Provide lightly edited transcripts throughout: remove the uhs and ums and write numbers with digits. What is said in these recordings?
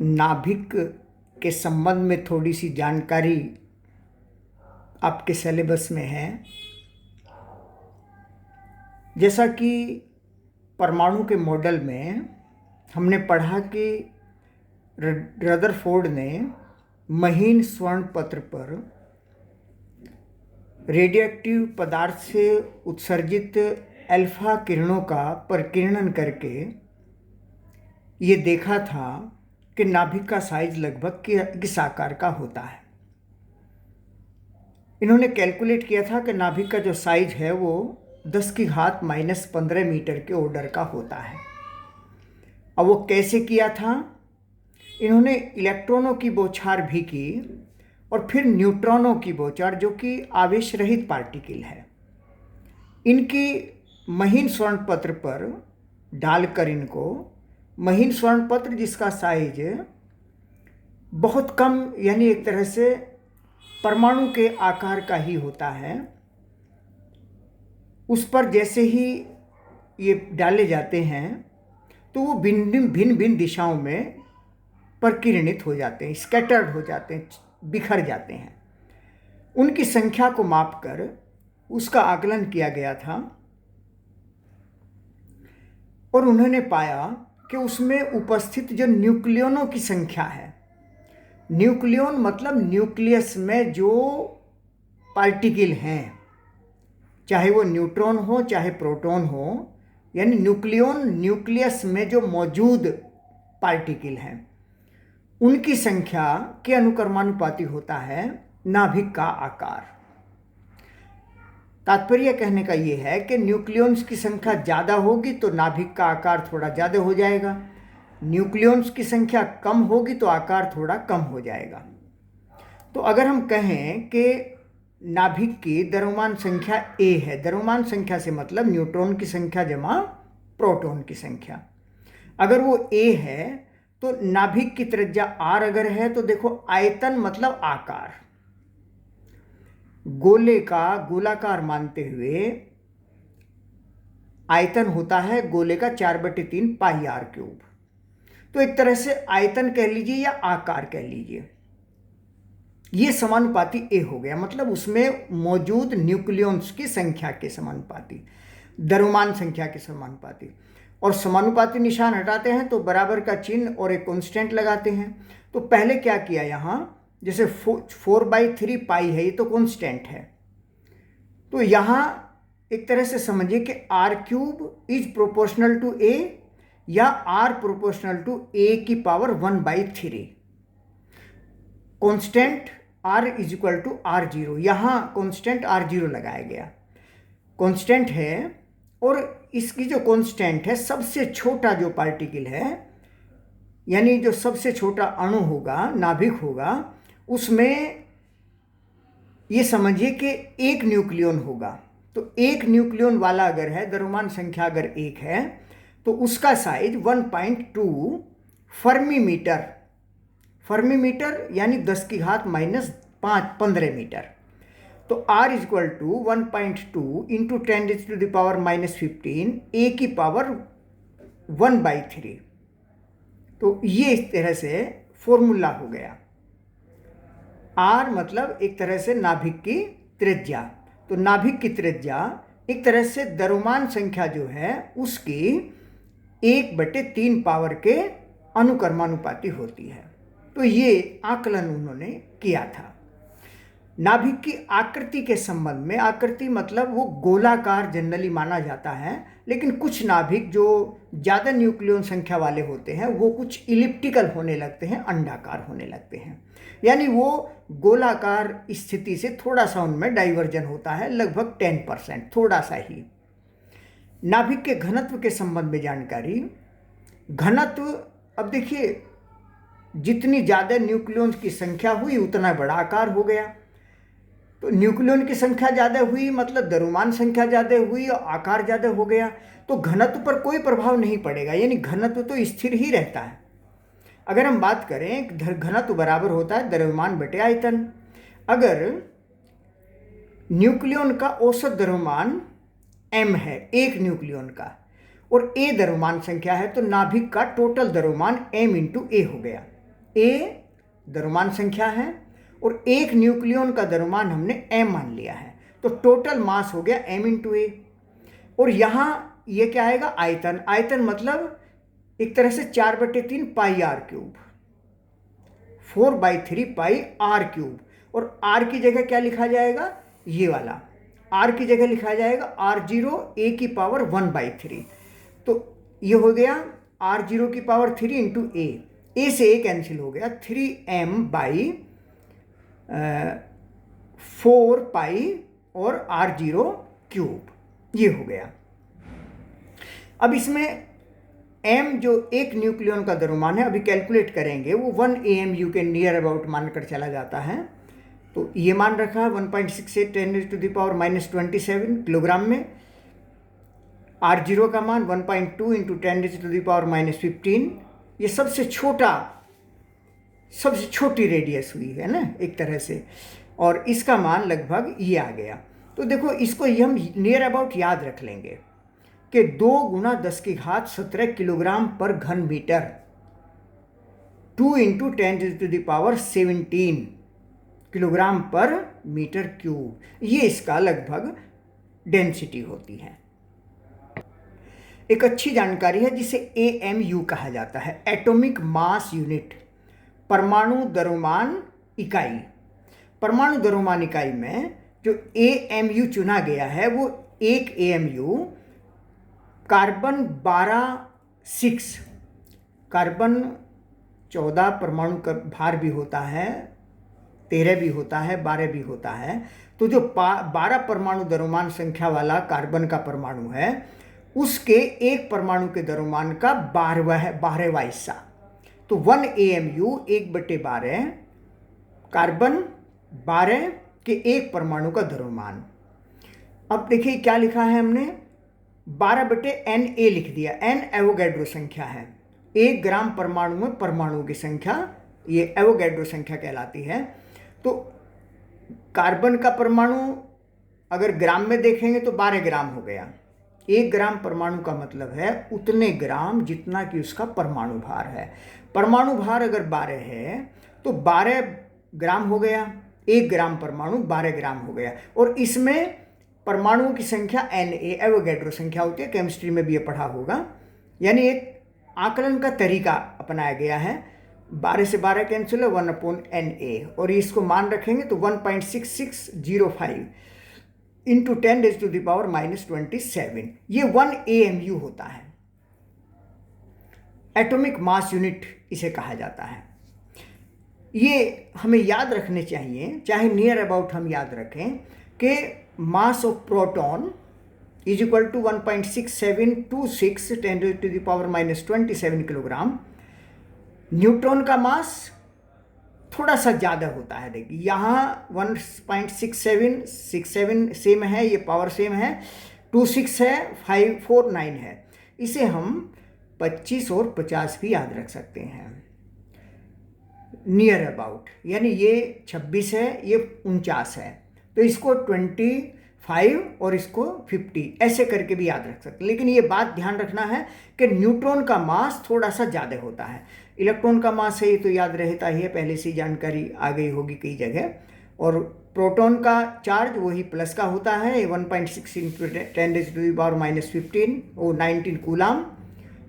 नाभिक के संबंध में थोड़ी सी जानकारी आपके सिलेबस में है। जैसा कि परमाणु के मॉडल में हमने पढ़ा कि रदरफोर्ड ने महीन स्वर्ण पत्र पर रेडियोएक्टिव पदार्थ से उत्सर्जित अल्फा किरणों का परिकिरणन करके ये देखा था कि नाभिक का साइज लगभग किस आकार का होता है। इन्होंने कैलकुलेट किया था कि नाभिक का जो साइज है वो 10⁻⁻15 मीटर के ऑर्डर का होता है। अब वो कैसे किया था? इन्होंने इलेक्ट्रॉनों की बौछार भी की और फिर न्यूट्रॉनों की बौछार, जो कि आवेश रहित पार्टिकल है, इनकी महीन स्वर्ण पत्र पर डालकर इनको महीन स्वर्ण पत्र जिसका साइज बहुत कम यानी एक तरह से परमाणु के आकार का ही होता है, उस पर जैसे ही ये डाले जाते हैं तो वो भिन्न भिन्न दिशाओं में परिकिरणित हो जाते हैं, स्कैटर्ड हो जाते हैं, बिखर जाते हैं। उनकी संख्या को मापकर उसका आकलन किया गया था और उन्होंने पाया कि उसमें उपस्थित जो न्यूक्लियनों की संख्या है, न्यूक्लियन मतलब न्यूक्लियस में जो पार्टिकल हैं, चाहे वो न्यूट्रॉन हो चाहे प्रोटॉन हो, यानी न्यूक्लियस में जो मौजूद पार्टिकल हैं उनकी संख्या के अनुक्रमानुपाती होता है नाभिक का आकार। तात्पर्य कहने का ये है कि न्यूक्लियॉन्स की संख्या ज़्यादा होगी तो नाभिक का आकार थोड़ा ज़्यादा हो जाएगा, न्यूक्लियॉन्स की संख्या कम होगी तो आकार थोड़ा कम हो जाएगा। तो अगर हम कहें कि नाभिक की द्रव्यमान संख्या a है, द्रव्यमान संख्या से मतलब न्यूट्रॉन की संख्या जमा प्रोटॉन की संख्या, अगर वो a है तो नाभिक की त्रिज्या r अगर है तो देखो आयतन मतलब आकार, गोले का गोलाकार मानते हुए आयतन होता है गोले का 4/3 पाई r क्यूब। तो एक तरह से आयतन कह लीजिए या आकार कह लीजिए, ये समानुपाती a हो गया, मतलब उसमें मौजूद न्यूक्लियॉन्स की संख्या के समानुपाती, द्रव्यमान संख्या के समानुपाती। और समानुपाती निशान हटाते हैं तो बराबर का चिन्ह और एक कांस्टेंट लगाते हैं। तो पहले क्या किया, यहाँ जैसे 4/3 पाई है, ये तो कांस्टेंट है, तो यहाँ एक तरह से समझिए कि r³ is proportional to a या r proportional to a⁻⁻⁴। Constant r is equal to r0, यहाँ कांस्टेंट r0 लगाया गया, कांस्टेंट है। और इसकी जो कांस्टेंट है, सबसे छोटा जो पार्टिकल है यानी जो सबसे छोटा अणु होगा, नाभिक होगा, उसमें ये समझिए कि एक न्यूक्लियन होगा। तो एक न्यूक्लियन वाला अगर है, द्रव्यमान संख्या अगर 1 है तो उसका साइज 1.2 फर्मी यानी 10⁻⁻⁵ मीटर। तो r is equal to 1.2 into 10⁻⁻15 a⁻⁻⁴। तो ये इस तरह से फॉर्मूला हो गया। r मतलब एक तरह से नाभिक की त्रिज्या, तो नाभिक की त्रिज्या एक तरह से द्रव्यमान संख्या जो है उसकी 1/3 पावर के अनुक्रमानुपाती होती है। तो ये आकलन उन्होंने किया था। नाभिक की आकृति के संबंध में, आकृति मतलब वो गोलाकार जनरली माना जाता है, लेकिन कुछ नाभिक जो ज़्यादा न्यूक्लियन संख्या वाले होते हैं वो कुछ इलिप्टिकल होने लगते हैं, अंडाकार होने लगते हैं, यानी वो गोलाकार स्थिति से थोड़ा सा उनमें डाइवर्जन होता है, लगभग 10%, थोड़ा सा ही। नाभिक के घनत्व के संबंध में जानकारी, घनत्व अब देखिए जितनी ज़्यादा न्यूक्लियन की संख्या हुई उतना बड़ा आकार हो गया। तो न्यूक्लियन की संख्या ज़्यादा हुई मतलब द्रव्यमान संख्या ज़्यादा हुई और आकार ज़्यादा हो गया, तो घनत्व पर कोई प्रभाव नहीं पड़ेगा, यानी घनत्व तो स्थिर ही रहता है। अगर हम बात करें घनत्व बराबर होता है द्रव्यमान बटे आयतन। अगर न्यूक्लियन का औसत द्रव्यमान m है एक न्यूक्लियन का और a द्रव्यमान संख्या है, तो नाभिक का टोटल द्रव्यमान m × a हो गया। ए द्रव्यमान संख्या है और एक न्यूक्लियन का द्रव्यमान हमने m मान लिया है, तो टोटल मास हो गया m इंटू ए। और यहाँ ये क्या आएगा, आयतन। आयतन मतलब एक तरह से 4/3 pi R cube, 4/3 pi R cube. और आर की जगह क्या लिखा जाएगा, ये वाला आर की जगह लिखा जाएगा r0 a की पावर 1/3। तो ये हो गया r0 की पावर 3 इंटू ए से ए कैंसिल हो गया, 3m/4 पाई और r0 क्यूब, ये हो गया। अब इसमें m जो एक न्यूक्लियन का द्रव्यमान है, अभी कैलकुलेट करेंगे, वो 1 AMU के नियर अबाउट मानकर चला जाता है। तो ये मान रखा है 1.68 10⁻⁻27 किलोग्राम में। r0 का मान 1.2 इंटू 10⁻⁻15। ये सबसे छोटी रेडियस हुई है ना एक तरह से, और इसका मान लगभग ये आ गया। तो देखो इसको ये हम नियर अबाउट याद रख लेंगे कि 2 × 10⁻17 किलोग्राम पर घन मीटर, 2 इंटू 10⁻17 किलोग्राम पर मीटर क्यूब, ये इसका लगभग डेंसिटी होती है। एक अच्छी जानकारी है जिसे AMU कहा जाता है, एटॉमिक मास यूनिट, परमाणु द्रव्यमान इकाई। परमाणु द्रव्यमान इकाई में जो AMU चुना गया है वो 1 AMU कार्बन 12(6), कार्बन 14 परमाणु का भार भी होता है, 13 भी होता है, 12 भी होता है। तो जो 12 परमाणु द्रव्यमान संख्या वाला कार्बन का परमाणु है, उसके एक परमाणु के द्रव्यमान का 12वां हिस्सा। तो 1 AMU 1/12 कार्बन 12 के एक परमाणु का द्रव्यमान। अब देखिए क्या लिखा है हमने, 12/Na लिख दिया। n एवोगैड्रो संख्या है, 1 ग्राम परमाणु में परमाणुओं की संख्या, ये एवोगैड्रो संख्या कहलाती है। तो कार्बन का परमाणु अगर ग्राम में देखेंगे तो 12 ग्राम हो गया। 1 ग्राम परमाणु का मतलब है उतने ग्राम जितना कि उसका परमाणु भार है। परमाणु भार अगर 12 है तो 12 ग्राम हो गया, 1 ग्राम परमाणु 12 ग्राम हो गया। और इसमें परमाणुओं की संख्या Na एवोगैड्रो संख्या होती है, केमिस्ट्री में भी ये पढ़ा होगा। यानी एक आकलन का तरीका अपनाया गया है, 12 से 12 कैंसिल है, 1/Na, और इसको मान रखेंगे तो 1.6605 इंटू 10⁻⁻27, ये 1 AMU होता है। एटॉमिक मास यूनिट इसे कहा जाता है। ये हमें याद रखने चाहिए, चाहे नियर अबाउट हम याद रखें कि mass of proton is equal to 1.6726 10⁻⁻27 किलोग्राम। न्यूट्रॉन का मास थोड़ा सा ज़्यादा होता है। देखिए यहाँ 1.67 सेम है, ये पावर सेम है, 26 है, 549 है। इसे हम 25 और 50 भी याद रख सकते हैं नियर अबाउट। यानी ये 26 है, ये 49 है, तो इसको 25 और इसको 50 ऐसे करके भी याद रख सकते हैं। लेकिन ये बात ध्यान रखना है कि न्यूट्रॉन का मास थोड़ा सा ज़्यादा होता है। इलेक्ट्रॉन का मास है ये तो याद रहता ही है, पहले से जानकारी आ गई होगी कई जगह। और प्रोटॉन का चार्ज वही प्लस का होता है, 1.6 इंटू 10⁻⁻15 वो 19 कूलाम,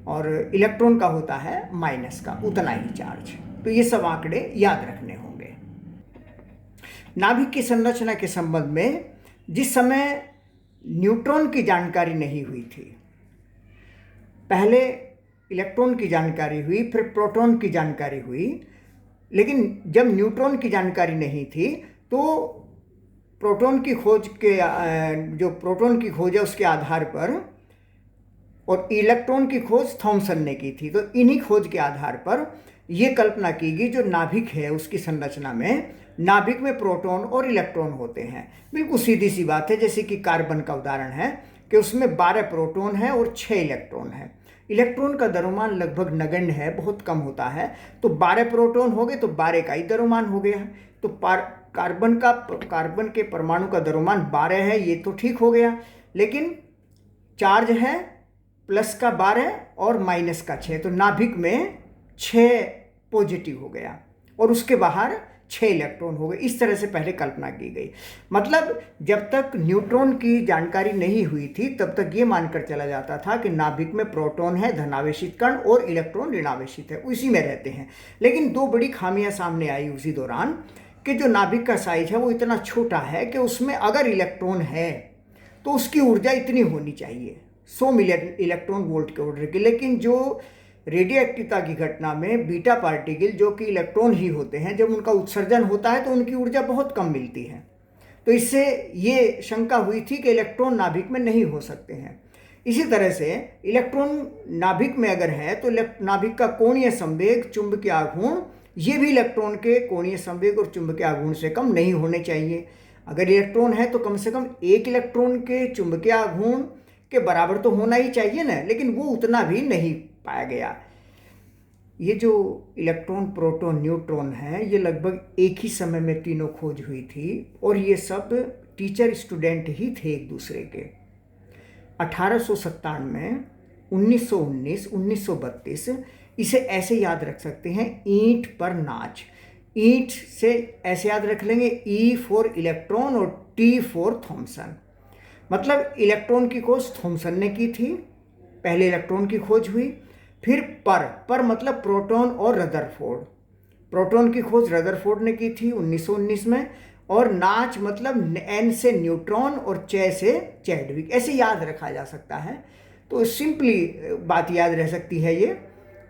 और इलेक्ट्रॉन का होता है माइनस का, उतना ही चार्ज। तो ये सब आंकड़े याद रखने होंगे। नाभिक की संरचना के संबंध में जिस समय न्यूट्रॉन की जानकारी नहीं हुई थी, पहले इलेक्ट्रॉन की जानकारी हुई, फिर प्रोटॉन की जानकारी हुई, लेकिन जब न्यूट्रॉन की जानकारी नहीं थी तो प्रोटॉन की खोज के जो प्रोटॉन की खोज है उसके आधार पर, और इलेक्ट्रॉन की खोज थॉमसन ने की थी। तो इन्हीं खोज के आधार पर यह कल्पना की गई जो नाभिक है उसकी संरचना में, नाभिक में प्रोटॉन और इलेक्ट्रॉन होते हैं। बिल्कुल सीधी सी बात है, जैसे कि कार्बन का उदाहरण है कि उसमें 12 प्रोटॉन है और 6 इलेक्ट्रॉन है। इलेक्ट्रॉन का द्रव्यमान लगभग नगण्य है, बहुत कम होता है। तो 12 प्रोटॉन हो गए तो 12 का ही द्रव्यमान हो गया। तो कार्बन के परमाणु का द्रव्यमान 12 है, ये तो ठीक हो गया, लेकिन चार्ज है प्लस का 12 और माइनस का 6, तो नाभिक में 6 पॉजिटिव हो गया और उसके बाहर 6 इलेक्ट्रॉन हो गए। इस तरह से पहले कल्पना की गई। मतलब जब तक न्यूट्रॉन की जानकारी नहीं हुई थी तब तक ये मानकर चला जाता था कि नाभिक में प्रोटॉन है, धनावेशित कण, और इलेक्ट्रॉन ऋणावेशित है, उसी में रहते हैं। लेकिन 2 बड़ी खामियां सामने आई उसी दौरान कि जो नाभिक का साइज है वो इतना छोटा है कि उसमें अगर इलेक्ट्रॉन है तो उसकी ऊर्जा इतनी होनी चाहिए, 100 मिलियन इलेक्ट्रॉन वोल्ट के ऑर्डर की। लेकिन जो रेडियो एक्टिवता की घटना में बीटा पार्टिकल जो कि इलेक्ट्रॉन ही होते हैं, जब उनका उत्सर्जन होता है तो उनकी ऊर्जा बहुत कम मिलती है। तो इससे ये शंका हुई थी कि इलेक्ट्रॉन नाभिक में नहीं हो सकते हैं। इसी तरह से इलेक्ट्रॉन नाभिक में अगर है तो नाभिक का कोणीय संवेग, चुंबकीय आघूर्ण, ये भी इलेक्ट्रॉन के कोणीय संवेग और चुंबकीय आघूर्ण से कम नहीं होने चाहिए। अगर इलेक्ट्रॉन है तो कम से कम एक इलेक्ट्रॉन के चुंबकीय आघूर्ण के बराबर तो होना ही चाहिए ना, लेकिन वो उतना भी नहीं पाया गया। ये जो इलेक्ट्रॉन, प्रोटॉन, न्यूट्रॉन है, ये लगभग एक ही समय में तीनों खोज हुई थी और ये सब टीचर स्टूडेंट ही थे एक दूसरे के। 1897, 1919, 1932, इसे ऐसे याद रख सकते हैं, ईंट पर नाच। ईंट से ऐसे याद रख लेंगे, E फॉर इलेक्ट्रॉन और T फॉर थॉमसन। मतलब इलेक्ट्रॉन की खोज थॉमसन ने की थी, पहले इलेक्ट्रॉन की खोज हुई। फिर पर मतलब प्रोटॉन और रदरफोर्ड, प्रोटॉन की खोज रदरफोर्ड ने की थी 1919 में। और नाच मतलब N से न्यूट्रॉन और चे से चैडविक, ऐसे याद रखा जा सकता है। तो सिंपली बात याद रह सकती है ये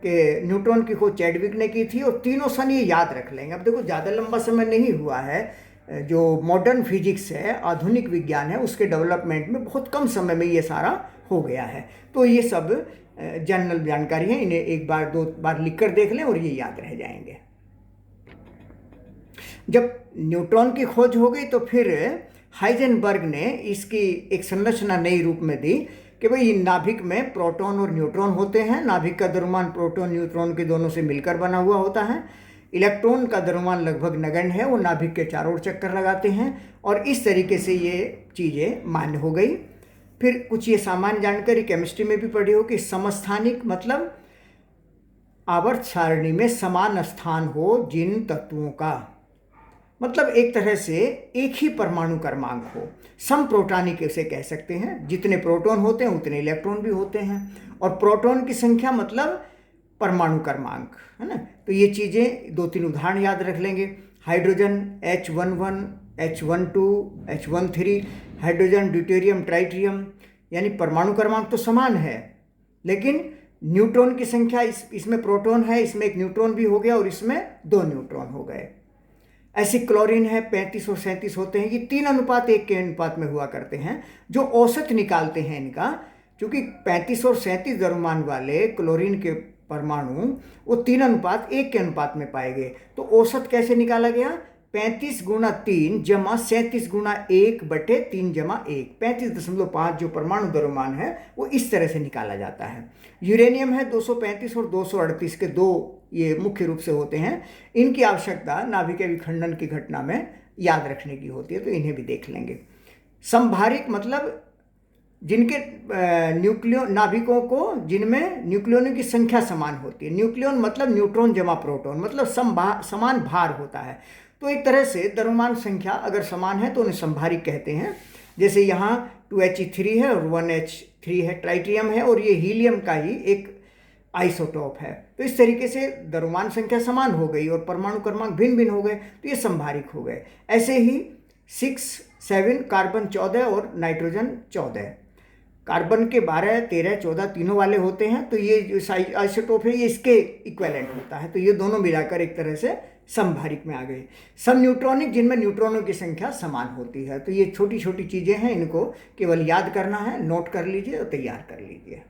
कि न्यूट्रॉन की खोज चैडविक ने की थी, और तीनों सन ये याद रख लेंगे। अब देखो ज़्यादा लंबा समय नहीं हुआ है, जो मॉडर्न फिजिक्स है, आधुनिक विज्ञान है, उसके डेवलपमेंट में बहुत कम समय में ये सारा हो गया है। तो ये सब जनरल जानकारी है, इन्हें एक बार 2 बार लिख कर देख लें और ये याद रह जाएंगे। जब न्यूट्रॉन की खोज हो गई तो फिर हाइजेनबर्ग ने इसकी एक संरचना नई रूप में दी कि भाई नाभिक में प्रोटॉन और न्यूट्रॉन होते हैं। नाभिक का द्रव्यमान प्रोटॉन न्यूट्रॉन के दोनों से मिलकर बना हुआ होता है। इलेक्ट्रॉन का द्रव्यमान लगभग नगण्य है, वो नाभिक के चारों ओर चक्कर लगाते हैं, और इस तरीके से ये चीज़ें मान्य हो गई। फिर कुछ ये सामान्य जानकारी केमिस्ट्री में भी पढ़ी हो कि समस्थानिक मतलब आवर्त सारणी में समान स्थान हो जिन तत्वों का, मतलब एक तरह से एक ही परमाणु क्रमांक हो। समप्रोटॉनिक इसे कह सकते हैं, जितने प्रोटॉन होते हैं उतने इलेक्ट्रॉन भी होते हैं, और प्रोटॉन की संख्या मतलब परमाणु क्रमांक, है ना। तो ये चीज़ें 2-3 उदाहरण याद रख लेंगे। Hydrogen H11, H12, H13, hydrogen, deuterium, tritium, यानी परमाणु क्रमांक तो समान है, लेकिन न्यूट्रॉन की संख्या, इसमें प्रोटॉन है, इसमें एक न्यूट्रॉन भी हो गया और इसमें 2 न्यूट्रॉन हो गए। ऐसे क्लोरीन है, 35 और 37 होते हैं। ये 3:1 के अनुपात में हुआ करते हैं। जो औसत निकालते हैं इनका, क्योंकि 35 और 37 द्रव्यमान वाले क्लोरीन के परमाणु वो 3:1 के अनुपात में पाए गए। तो औसत कैसे निकाला गया? 35 गुणा 3 जमा 37 गुणा 1/3 = 1, 35.5 जो परमाणु द्रव्यमान है वो इस तरह से निकाला जाता है। यूरेनियम है 235 और 238 के 2 ये मुख्य रूप से होते हैं। इनकी आवश्यकता नाभिकीय विखंडन की घटना में याद रखने की होती है, तो इन्हें भी देख लेंगे। संभारिक मतलब जिनके नाभिकों को जिनमें न्यूक्लियनों की संख्या समान होती है। न्यूक्लियन मतलब न्यूट्रॉन जमा प्रोटॉन, मतलब समान भार होता है। तो एक तरह से द्रव्यमान संख्या अगर समान है तो उन्हें संभारिक कहते हैं। जैसे यहाँ 2He3 है और 1H3 है, ट्राइटियम है, और ये हीलियम का ही एक आइसोटोप है। तो इस तरीके से द्रव्यमान संख्या समान हो गई और परमाणु क्रमांक भिन्न भिन्न हो गए, तो ये संभारिक हो गए। ऐसे ही 6, 7 कार्बन 14 और नाइट्रोजन 14, कार्बन के 12, 13, 14 तीनों वाले होते हैं। तो ये जो आइसोटोप है ये इसके इक्विवेलेंट होता है। तो ये दोनों मिलाकर एक तरह से संभारिक में आ गए। सम न्यूट्रॉनिक जिनमें न्यूट्रॉनों की संख्या समान होती है। तो ये छोटी छोटी चीज़ें हैं, इनको केवल याद करना है, नोट कर लीजिए और तैयार कर लीजिए।